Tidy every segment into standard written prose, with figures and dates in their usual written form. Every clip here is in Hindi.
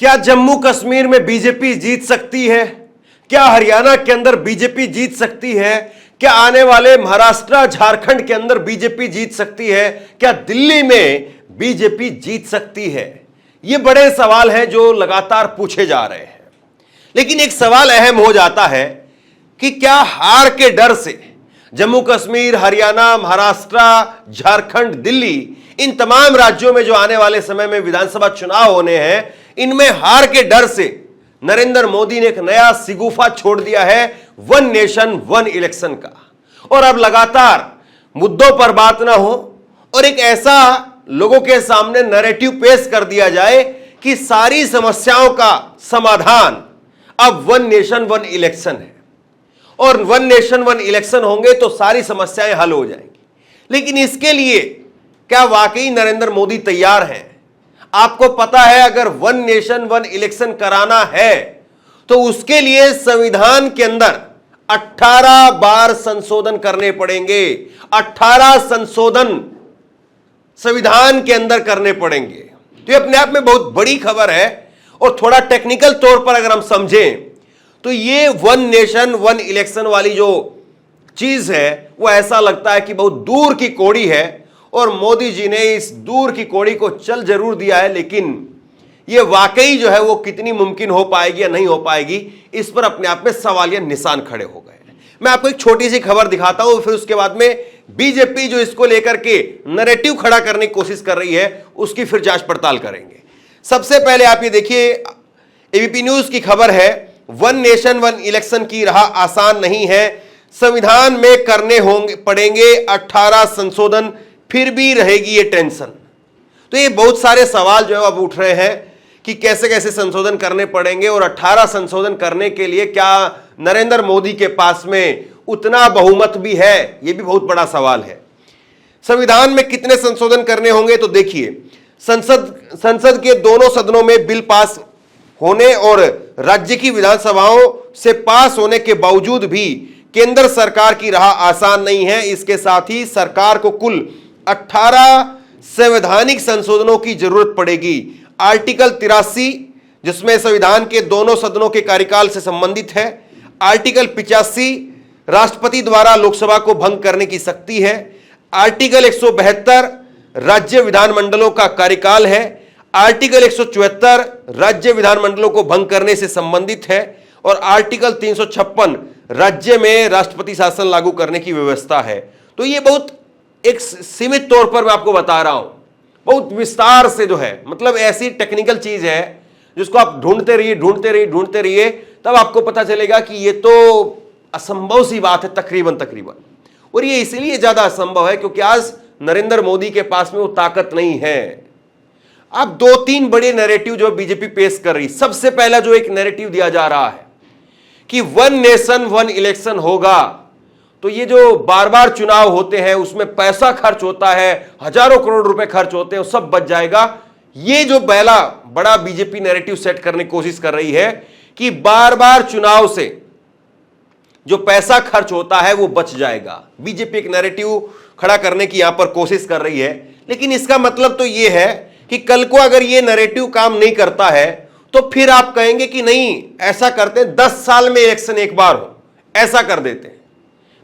क्या जम्मू कश्मीर में बीजेपी जीत सकती है? क्या हरियाणा के अंदर बीजेपी जीत सकती है? क्या आने वाले महाराष्ट्र झारखंड के अंदर बीजेपी जीत सकती है? क्या दिल्ली में बीजेपी जीत सकती है? ये बड़े सवाल हैं जो लगातार पूछे जा रहे हैं। लेकिन एक सवाल अहम हो जाता है कि क्या हार के डर से जम्मू कश्मीर, हरियाणा, महाराष्ट्र, झारखंड, दिल्ली, इन तमाम राज्यों में जो आने वाले समय में विधानसभा चुनाव होने हैं, इनमें हार के डर से नरेंद्र मोदी ने एक नया सिगुफा छोड़ दिया है वन नेशन वन इलेक्शन का। और अब लगातार मुद्दों पर बात ना हो और एक ऐसा लोगों के सामने नैरेटिव पेश कर दिया जाए कि सारी समस्याओं का समाधान अब वन नेशन वन इलेक्शन है और वन नेशन वन इलेक्शन होंगे तो सारी समस्याएं हल हो जाएंगी। लेकिन इसके लिए क्या वाकई नरेंद्र मोदी तैयार हैं? आपको पता है, अगर वन नेशन वन इलेक्शन कराना है तो उसके लिए संविधान के अंदर 18 बार संशोधन करने पड़ेंगे। 18 संशोधन संविधान के अंदर करने पड़ेंगे। तो ये अपने आप में बहुत बड़ी खबर है। और थोड़ा टेक्निकल तौर पर अगर हम समझें तो ये वन नेशन वन इलेक्शन वाली जो चीज है वो ऐसा लगता है कि बहुत दूर की कौड़ी है और मोदी जी ने इस दूर की कौड़ी को चल जरूर दिया है, लेकिन ये वाकई जो है वो कितनी मुमकिन हो पाएगी या नहीं हो पाएगी, इस पर अपने आप में सवालिया निशान खड़े हो गए। मैं आपको एक छोटी सी खबर दिखाता हूं, फिर उसके बाद में बीजेपी जो इसको लेकर के नैरेटिव खड़ा करने की कोशिश कर रही है उसकी फिर जांच पड़ताल करेंगे। सबसे पहले आप ये देखिए, एबीपी न्यूज की खबर है, वन नेशन वन इलेक्शन की राह आसान नहीं है, संविधान में करने पड़ेंगे 18 संशोधन, फिर भी रहेगी ये टेंशन। तो ये बहुत सारे सवाल जो है अब उठ रहे हैं कि कैसे कैसे संशोधन करने पड़ेंगे और 18 संशोधन करने के लिए क्या नरेंद्र मोदी के पास में उतना बहुमत भी है, ये भी बहुत बड़ा सवाल है। संविधान में कितने संशोधन करने होंगे तो देखिए, संसद के दोनों सदनों में बिल पास होने और राज्य की विधानसभाओं से पास होने के बावजूद भी केंद्र सरकार की राह आसान नहीं है। इसके साथ ही सरकार को कुल 18 संवैधानिक संशोधनों की जरूरत पड़ेगी। आर्टिकल 83 जिसमें संविधान के दोनों सदनों के कार्यकाल से संबंधित है। आर्टिकल 85 राष्ट्रपति द्वारा लोकसभा को भंग करने की शक्ति है। आर्टिकल 172 राज्य विधानमंडलों का कार्यकाल है। आर्टिकल 174 राज्य विधानमंडलों को भंग करने से संबंधित है और आर्टिकल 356 राज्य में राष्ट्रपति शासन लागू करने की व्यवस्था है। तो ये बहुत एक सीमित तौर पर मैं आपको बता रहा हूं, बहुत विस्तार से जो है, मतलब ऐसी टेक्निकल चीज है जिसको आप ढूंढते रहिए, तब आपको पता चलेगा कि ये तो असंभव सी बात है तकरीबन। और ये इसलिए ज्यादा असंभव है क्योंकि आज नरेंद्र मोदी के पास में वो ताकत नहीं है। अब 2-3 बड़े नैरेटिव जो बीजेपी पेश कर रही, सबसे पहला जो एक नैरेटिव दिया जा रहा है कि वन नेशन वन इलेक्शन होगा तो ये जो बार बार चुनाव होते हैं उसमें पैसा खर्च होता है, हजारों करोड़ रुपए खर्च होते हैं, वो सब बच जाएगा। ये जो पहला बड़ा बीजेपी नैरेटिव सेट करने की कोशिश कर रही है कि बार बार चुनाव से जो पैसा खर्च होता है वो बच जाएगा। बीजेपी एक नैरेटिव खड़ा करने की यहां पर कोशिश कर रही है। लेकिन इसका मतलब तो ये है कि कल को अगर ये नैरेटिव काम नहीं करता है तो फिर आप कहेंगे कि नहीं, ऐसा करते 10 साल में इलेक्शन एक बार हो, ऐसा कर देते हैं।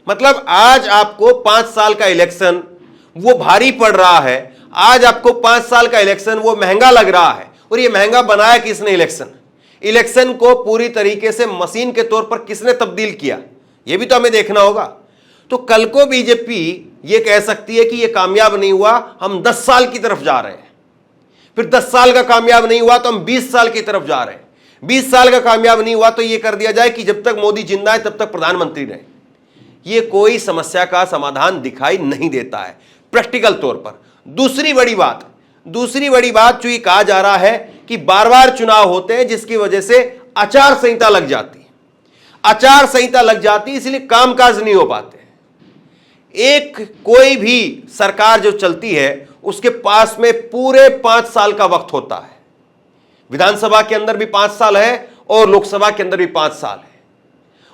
मतलब आज आपको 5 साल का इलेक्शन वो भारी पड़ रहा है, आज आपको 5 साल का इलेक्शन वो महंगा लग रहा है। और ये महंगा बनाया किसने? इलेक्शन को पूरी तरीके से मशीन के तौर पर किसने तब्दील किया, ये भी तो हमें देखना होगा। तो कल को बीजेपी ये कह सकती है कि ये कामयाब नहीं हुआ, हम 10 साल की तरफ जा रहे हैं। फिर 10 साल का कामयाब नहीं हुआ तो हम 20 साल की तरफ जा रहे हैं। 20 साल का कामयाब नहीं हुआ तो ये कर दिया जाए कि जब तक मोदी जिंदा है तब तक प्रधानमंत्री रहे। ये कोई समस्या का समाधान दिखाई नहीं देता है प्रैक्टिकल तौर पर। दूसरी बड़ी बात जो ये कहा जा रहा है कि बार बार चुनाव होते हैं जिसकी वजह से आचार संहिता लग जाती, इसलिए कामकाज नहीं हो पाते। एक कोई भी सरकार जो चलती है उसके पास में पूरे 5 साल का वक्त होता है। विधानसभा के अंदर भी 5 साल है और लोकसभा के अंदर भी 5 साल है।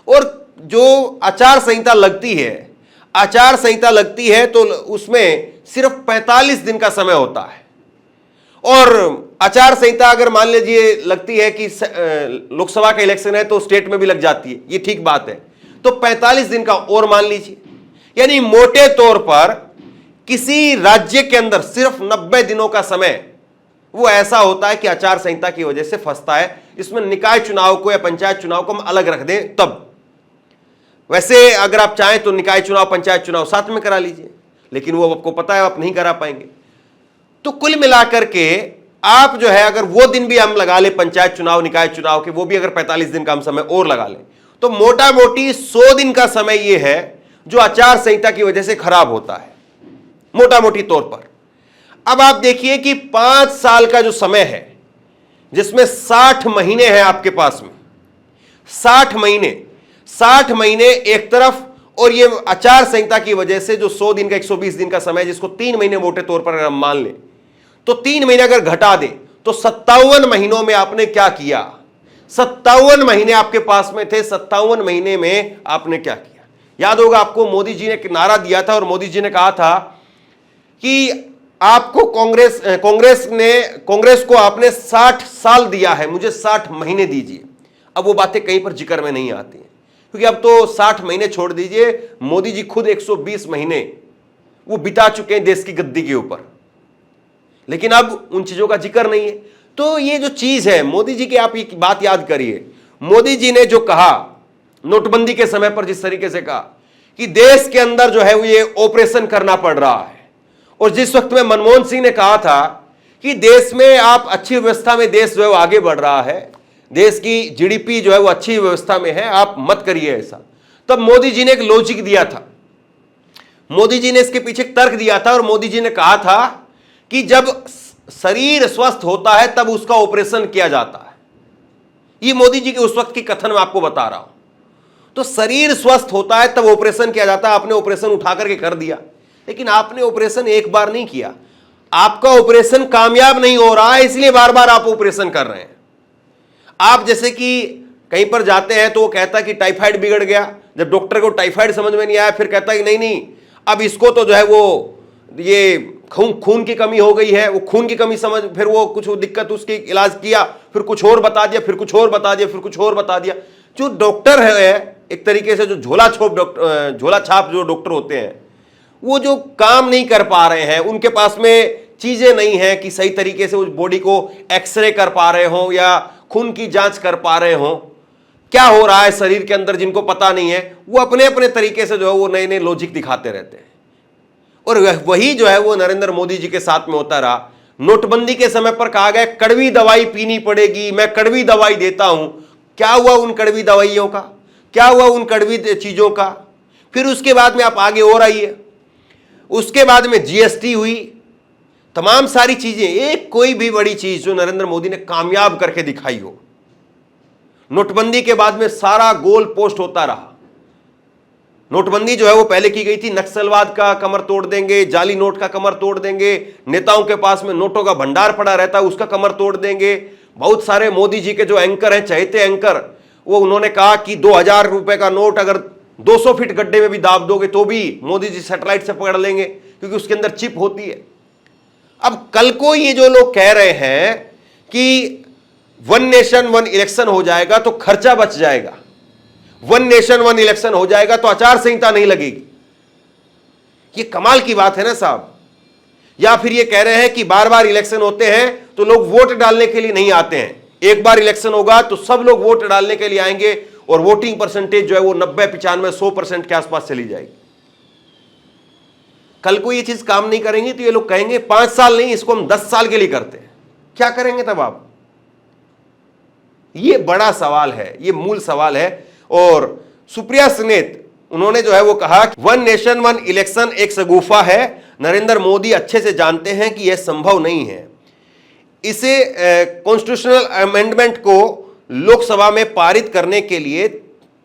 और जो आचार संहिता लगती है तो उसमें सिर्फ 45 दिन का समय होता है और आचार संहिता अगर मान लीजिए लगती है कि लोकसभा का इलेक्शन है तो स्टेट में भी लग जाती है, ये ठीक बात है, तो 45 दिन का और मान लीजिए, यानी मोटे तौर पर किसी राज्य के अंदर सिर्फ 90 दिनों का समय वो ऐसा होता है कि आचार संहिता की वजह से फंसता है। इसमें निकाय चुनाव को या पंचायत चुनाव को हम अलग रख दें तब, वैसे अगर आप चाहें तो निकाय चुनाव पंचायत चुनाव साथ में करा लीजिए, लेकिन वो आपको पता है आप नहीं करा पाएंगे। तो कुल मिलाकर के आप जो है अगर वो दिन भी हम लगा ले पंचायत चुनाव निकाय चुनाव के, वो भी अगर 45 दिन का हम समय और लगा लें तो मोटा मोटी 100 दिन का समय ये है जो आचार संहिता की वजह से खराब होता है मोटा मोटी तौर पर। अब आप देखिए कि 5 साल का जो समय है जिसमें 60 महीने हैं आपके पास में, 60 महीने एक तरफ, और ये आचार संहिता की वजह से जो 100 दिन का 120 दिन का समय जिसको 3 महीने मोटे तौर पर अगर हम मान लें तो 3 महीने अगर घटा दें तो 57 महीनों में आपने क्या किया? 57 महीने आपके पास में थे, 57 महीने में आपने क्या किया? याद होगा आपको मोदी जी ने एक नारा दिया था और मोदी जी ने कहा था कि आपको कांग्रेस को आपने 60 साल दिया है, मुझे 60 महीने दीजिए। अब वो बातें कहीं पर जिक्र में नहीं आती हैं क्योंकि अब तो 60 महीने छोड़ दीजिए, मोदी जी खुद 120 महीने वो बिता चुके हैं देश की गद्दी के ऊपर, लेकिन अब उन चीजों का जिक्र नहीं है। तो ये जो चीज है मोदी जी की, आप ये बात याद करिए, मोदी जी ने जो कहा नोटबंदी के समय पर, जिस तरीके से कहा कि देश के अंदर जो है वो ये ऑपरेशन करना पड़ रहा है, और जिस वक्त में मनमोहन सिंह ने कहा था कि देश में आप अच्छी व्यवस्था में, देश जो है वो आगे बढ़ रहा है, देश की जीडीपी जो है वो अच्छी व्यवस्था में है, आप मत करिए ऐसा, तब मोदी जी ने एक लॉजिक दिया था, मोदी जी ने इसके पीछे एक तर्क दिया था और मोदी जी ने कहा था कि जब शरीर स्वस्थ होता है तब उसका ऑपरेशन किया जाता है। ये मोदी जी के उस वक्त की कथन मैं आपको बता रहा हूं। तो शरीर स्वस्थ होता है तब ऑपरेशन किया जाता है। आपने ऑपरेशन उठा करके कर दिया, लेकिन आपने ऑपरेशन एक बार नहीं किया, आपका ऑपरेशन कामयाब नहीं हो रहा है, इसलिए बार बार आप ऑपरेशन कर रहे हैं। आप जैसे कि कहीं पर जाते हैं तो वो कहता है कि टाइफाइड बिगड़ गया, जब डॉक्टर को टाइफाइड समझ में नहीं आया फिर कहता है कि नहीं अब इसको तो जो है वो ये खून की कमी हो गई है, वो खून की कमी समझ, फिर वो कुछ दिक्कत, उसकी इलाज किया, फिर कुछ और बता दिया, फिर कुछ और बता दिया, फिर कुछ और बता दिया। जो डॉक्टर है एक तरीके से जो झोला छाप जो डॉक्टर होते हैं, वो जो काम नहीं कर पा रहे हैं, उनके पास में चीजें नहीं है कि सही तरीके से उस बॉडी को एक्सरे कर पा रहे हो या खून की जांच कर पा रहे हो, क्या हो रहा है शरीर के अंदर जिनको पता नहीं है, वो अपने अपने तरीके से जो है वो नए नए लॉजिक दिखाते रहते हैं। और वही जो है वो नरेंद्र मोदी जी के साथ में होता रहा। नोटबंदी के समय पर कहा गया कड़वी दवाई पीनी पड़ेगी, मैं कड़वी दवाई देता हूं। क्या हुआ उन कड़वी दवाइयों का, क्या हुआ उन कड़वी चीजों का? फिर उसके बाद में आप आगे और आइए, उसके बाद में जीएसटी हुई, तमाम सारी चीजें, एक कोई भी बड़ी चीज जो नरेंद्र मोदी ने कामयाब करके दिखाई हो। नोटबंदी के बाद में सारा गोल पोस्ट होता रहा। नोटबंदी जो है वो पहले की गई थी, नक्सलवाद का कमर तोड़ देंगे, जाली नोट का कमर तोड़ देंगे, नेताओं के पास में नोटों का भंडार पड़ा रहता है उसका कमर तोड़ देंगे। बहुत सारे मोदी जी के जो एंकर हैं, चहेते एंकर, वो उन्होंने कहा कि 2000 रुपए का नोट अगर 200 फीट गड्ढे में भी दाब दोगे तो भी मोदी जी सैटेलाइट से पकड़ लेंगे क्योंकि उसके अंदर चिप होती है। अब कल को ये जो लोग कह रहे हैं कि 1 नेशन 1 इलेक्शन हो जाएगा तो खर्चा बच जाएगा, 1 नेशन 1 इलेक्शन हो जाएगा तो आचार संहिता नहीं लगेगी, ये कमाल की बात है ना साहब। या फिर ये कह रहे हैं कि बार बार इलेक्शन होते हैं तो लोग वोट डालने के लिए नहीं आते हैं, एक बार इलेक्शन होगा तो सब लोग वोट डालने के लिए आएंगे और वोटिंग परसेंटेज जो है वो 90, 95, 100% के आसपास चली जाएगी। कल को ये चीज काम नहीं करेंगी तो ये लोग कहेंगे 5 साल नहीं, इसको हम 10 साल के लिए करते हैं। क्या करेंगे तब आप? ये बड़ा सवाल है, ये मूल सवाल है। और सुप्रिया सुनेत उन्होंने जो है वो कहा 1 नेशन 1 इलेक्शन एक शगुफा है, नरेंद्र मोदी अच्छे से जानते हैं कि यह संभव नहीं है। इसे कॉन्स्टिट्यूशनल अमेंडमेंट को लोकसभा में पारित करने के लिए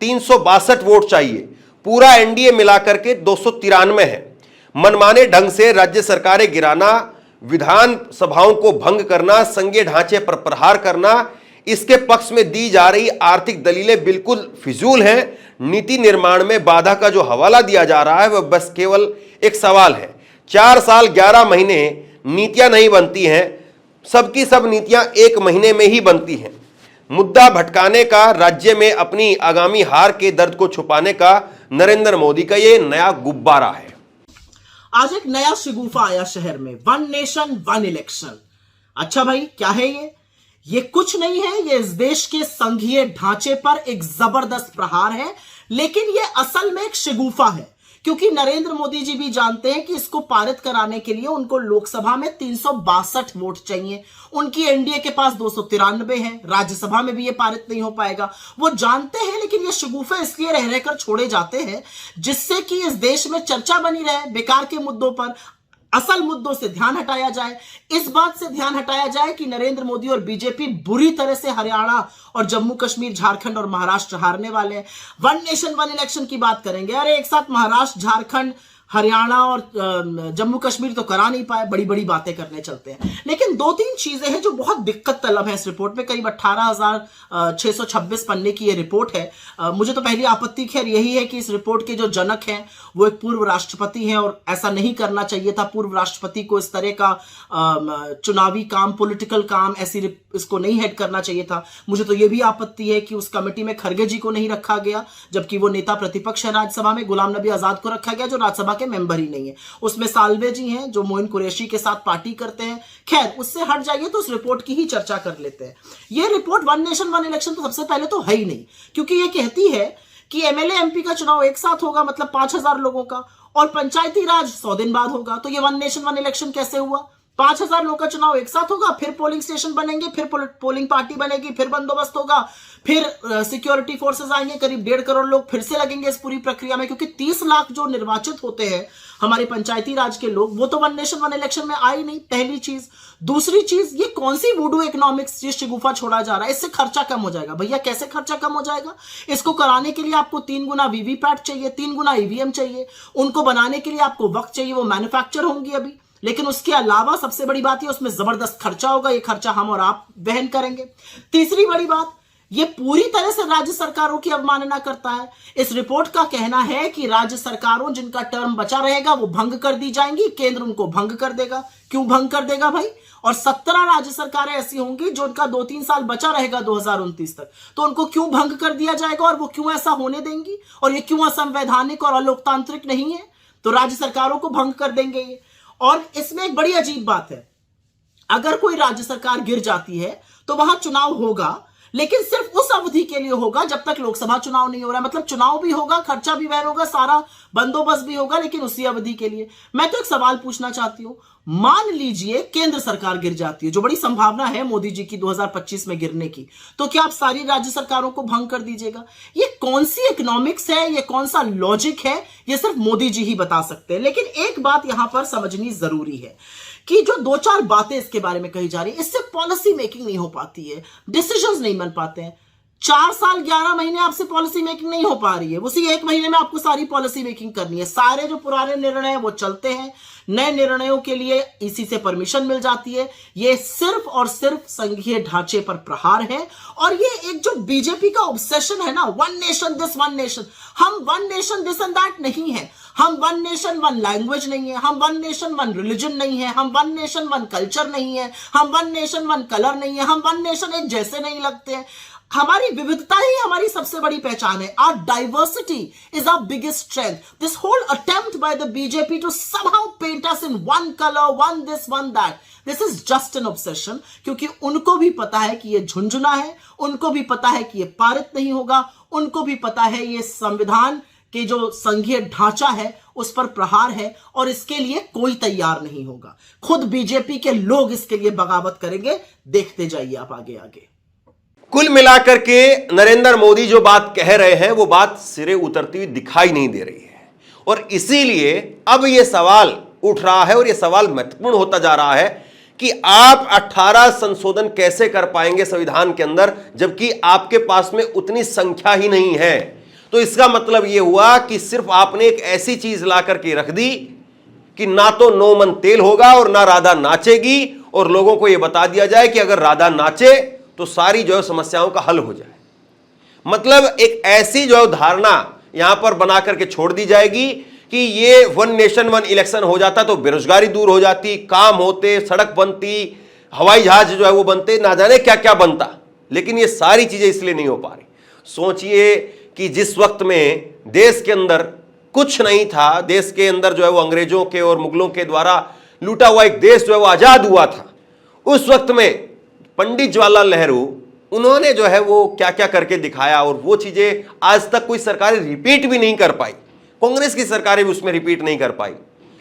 362 वोट चाहिए, पूरा एनडीए मिलाकर के 293 है। मनमाने ढंग से राज्य सरकारें गिराना, विधान सभाओं को भंग करना, संघीय ढांचे पर प्रहार करना, इसके पक्ष में दी जा रही आर्थिक दलीलें बिल्कुल फिजूल हैं। नीति निर्माण में बाधा का जो हवाला दिया जा रहा है वह बस केवल एक सवाल है। 4 साल 11 महीने नीतियां नहीं बनती हैं सबकी सब नीतियां एक महीने में ही बनती हैं। मुद्दा भटकाने का, राज्य में अपनी आगामी हार के दर्द को छुपाने का नरेंद्र मोदी का ये नया गुब्बारा है। आज एक नया शिगुफा आया शहर में, वन नेशन वन इलेक्शन। अच्छा भाई, क्या है ये कुछ नहीं है, ये इस देश के संघीय ढांचे पर एक जबरदस्त प्रहार है। लेकिन ये असल में एक शिगुफा है, क्योंकि नरेंद्र मोदी जी भी जानते हैं कि इसको पारित कराने के लिए उनको लोकसभा में 362 वोट चाहिए। उनकी एनडीए के पास 293 है, राज्यसभा में भी ये पारित नहीं हो पाएगा, वो जानते हैं। लेकिन ये शिगुफे इसलिए रह रहकर छोड़े जाते हैं जिससे कि इस देश में चर्चा बनी रहे बेकार के मुद्दों पर, असल मुद्दों से ध्यान हटाया जाए। इस बात से ध्यान हटाया जाए कि नरेंद्र मोदी और बीजेपी बुरी तरह से हरियाणा और जम्मू कश्मीर, झारखंड और महाराष्ट्र हारने वाले हैं। वन नेशन वन इलेक्शन की बात करेंगे, अरे एक साथ महाराष्ट्र, झारखंड, हरियाणा और जम्मू कश्मीर तो करा नहीं पाए, बड़ी बड़ी बातें करने चलते हैं। लेकिन दो तीन चीजें हैं जो बहुत दिक्कत तलब है इस रिपोर्ट में। करीब 18,626 पन्ने की ये रिपोर्ट है। मुझे तो पहली आपत्ति खैर यही है कि इस रिपोर्ट के जो जनक हैं वो एक पूर्व राष्ट्रपति हैं, और ऐसा नहीं करना चाहिए था। पूर्व राष्ट्रपति को इस तरह का चुनावी काम, पॉलिटिकल काम ऐसी इसको नहीं हेड करना चाहिए था। मुझे तो ये भी आपत्ति है कि उस कमेटी में खड़गे जी को नहीं रखा गया, जबकि वो नेता प्रतिपक्ष है राज्यसभा में। गुलाम नबी आजाद को रखा गया जो राज्यसभा के मेंबर ही नहीं है। उसमें साल्वे जी हैं जो मोइन कुरैशी के साथ पार्टी करते हैं। खैर, उससे हट जाइए तो उस रिपोर्ट की ही चर्चा कर लेते हैं। ये report one nation one election तो सबसे पहले तो है ही नहीं, क्योंकि ये कहती है कि एमएलए एमपी का चुनाव एक साथ होगा, मतलब 5,000 लोगों का, और पंचायती राज 100 दिन बाद होगा। तो ये वन नेशन वन इलेक्शन कैसे हुआ? 5,000 लोगों का चुनाव एक साथ होगा, फिर पोलिंग स्टेशन बनेंगे, फिर पोलिंग पार्टी बनेगी, फिर बंदोबस्त होगा, फिर सिक्योरिटी फोर्सेस आएंगे, करीब 1.5 करोड़ लोग फिर से लगेंगे इस पूरी प्रक्रिया में, क्योंकि 30 लाख जो निर्वाचित होते हैं हमारे पंचायती राज के लोग, वो तो वन नेशन वन इलेक्शन में आई नहीं, पहली चीज। दूसरी चीज, ये कौन सी वुडू इकोनॉमिक्स ये शिगुफा छोड़ा जा रहा है? इससे खर्चा कम हो जाएगा। भैया कैसे खर्चा कम हो जाएगा? इसको कराने के लिए आपको 3 गुना वीवीपैट चाहिए, 3 गुना ईवीएम चाहिए, उनको बनाने के लिए आपको वक्त चाहिए, वो मैन्युफैक्चर होंगी अभी। लेकिन उसके अलावा सबसे बड़ी बात ये, उसमें जबरदस्त खर्चा होगा, ये खर्चा हम और आप वहन करेंगे। तीसरी बड़ी बात, ये पूरी तरह से राज्य सरकारों की अवमानना करता है। इस रिपोर्ट का कहना है कि राज्य सरकारों जिनका टर्म बचा रहेगा वो भंग कर दी जाएंगी, केंद्र उनको भंग कर देगा। क्यों भंग कर देगा भाई? और 17 राज्य सरकारें ऐसी होंगी जो उनका 2-3 साल बचा रहेगा 2029 तक, तो उनको क्यों भंग कर दिया जाएगा और वो क्यों ऐसा होने देंगी? और ये क्यों असंवैधानिक और अलोकतांत्रिक नहीं है? तो राज्य सरकारों को भंग कर देंगे ये। और इसमें एक बड़ी अजीब बात है, अगर कोई राज्य सरकार गिर जाती है तो वहां चुनाव होगा, लेकिन सिर्फ उस अवधि के लिए होगा जब तक लोकसभा चुनाव नहीं हो रहा है। मतलब चुनाव भी होगा, खर्चा भी वहन होगा, सारा बंदोबस्त भी होगा, लेकिन उसी अवधि के लिए। मैं तो एक सवाल पूछना चाहती हूं, मान लीजिए केंद्र सरकार गिर जाती है, जो बड़ी संभावना है मोदी जी की 2025 में गिरने की, तो क्या आप सारी राज्य सरकारों को भंग कर दीजिएगा? ये कौन सी इकोनॉमिक्स है, ये कौन सा लॉजिक है? ये सिर्फ मोदी जी ही बता सकते हैं। लेकिन एक बात यहां पर समझनी जरूरी है कि जो 2-4 बातें इसके बारे में कही जा रही है, इससे पॉलिसी मेकिंग नहीं हो पाती है, डिसीजंस नहीं बन पाते हैं। 4 साल 11 महीने आपसे पॉलिसी मेकिंग नहीं हो पा रही है, उसी 1 महीने में आपको सारी पॉलिसी मेकिंग करनी है। सारे जो पुराने निर्णय हैं वो चलते हैं, नए निर्णयों के लिए इसी से परमिशन मिल जाती है। ये सिर्फ और सिर्फ संघीय ढांचे पर प्रहार है। और ये एक जो बीजेपी का ऑब्सेशन है ना, one nation this one nation, हम one nation this and that नहीं है, हम वन नेशन वन लैंग्वेज नहीं है, हम वन नेशन वन रिलीजन नहीं है, हम वन नेशन वन कल्चर नहीं है, हम वन नेशन वन कलर नहीं है, हम वन नेशन एक जैसे नहीं लगते हैं। हमारी विविधता ही हमारी सबसे बड़ी पहचान है। Our diversity is our biggest strength. This whole attempt by the BJP to somehow paint us in one color, one this, one that, this is just an obsession. क्योंकि उनको भी पता है कि ये झुंझुना है, उनको भी पता है कि ये पारित नहीं होगा, उनको भी पता है ये संविधान के जो संघीय ढांचा है उस पर प्रहार है, और इसके लिए कोई तैयार नहीं होगा। खुद बीजेपी के लोग इसके लिए बगावत करेंगे, देखते जाइए आप आगे आगे। कुल मिलाकर के नरेंद्र मोदी जो बात कह रहे हैं वो बात सिरे उतरती हुई दिखाई नहीं दे रही है, और इसीलिए अब यह सवाल उठ रहा है और यह सवाल महत्वपूर्ण होता जा रहा है कि आप 18 संशोधन कैसे कर पाएंगे संविधान के अंदर, जबकि आपके पास में उतनी संख्या ही नहीं है। तो इसका मतलब यह हुआ कि सिर्फ आपने एक ऐसी चीज ला करके रख दी कि ना तो 9 मन तेल होगा और ना राधा नाचेगी, और लोगों को यह बता दिया जाए कि अगर राधा नाचे तो सारी जो है समस्याओं का हल हो जाए। मतलब एक ऐसी जो धारणा यहां पर बना करके छोड़ दी जाएगी कि ये वन नेशन वन इलेक्शन हो जाता तो बेरोजगारी दूर हो जाती, काम होते, सड़क बनती, हवाई जहाज जो है वो बनते, ना जाने क्या क्या बनता, लेकिन ये सारी चीजें इसलिए नहीं हो पा रही। सोचिए कि जिस वक्त में देश के अंदर कुछ नहीं था, देश के अंदर जो है वो अंग्रेजों के और मुगलों के द्वारा लूटा हुआ एक देश जो है वो आजाद हुआ था, उस वक्त में पंडित जवाहरलाल नेहरू, उन्होंने जो है वो क्या क्या करके दिखाया, और वो चीजें आज तक कोई सरकारें रिपीट भी नहीं कर पाई, कांग्रेस की सरकारें भी उसमें रिपीट नहीं कर पाई।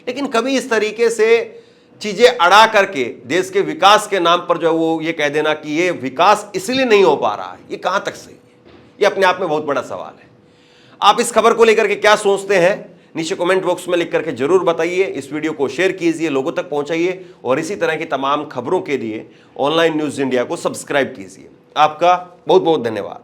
लेकिन कभी इस तरीके से चीजें अड़ा करके देश के विकास के नाम पर जो है वो ये कह देना कि ये विकास इसलिए नहीं हो पा रहा है, ये कहां तक सही है? ये अपने आप में बहुत बड़ा सवाल है। आप इस खबर को लेकर के क्या सोचते हैं, नीचे कमेंट बॉक्स में लिख करके जरूर बताइए। इस वीडियो को शेयर कीजिए, लोगों तक पहुंचाइए, और इसी तरह की तमाम खबरों के लिए ऑनलाइन न्यूज इंडिया को सब्सक्राइब कीजिए। आपका बहुत बहुत धन्यवाद।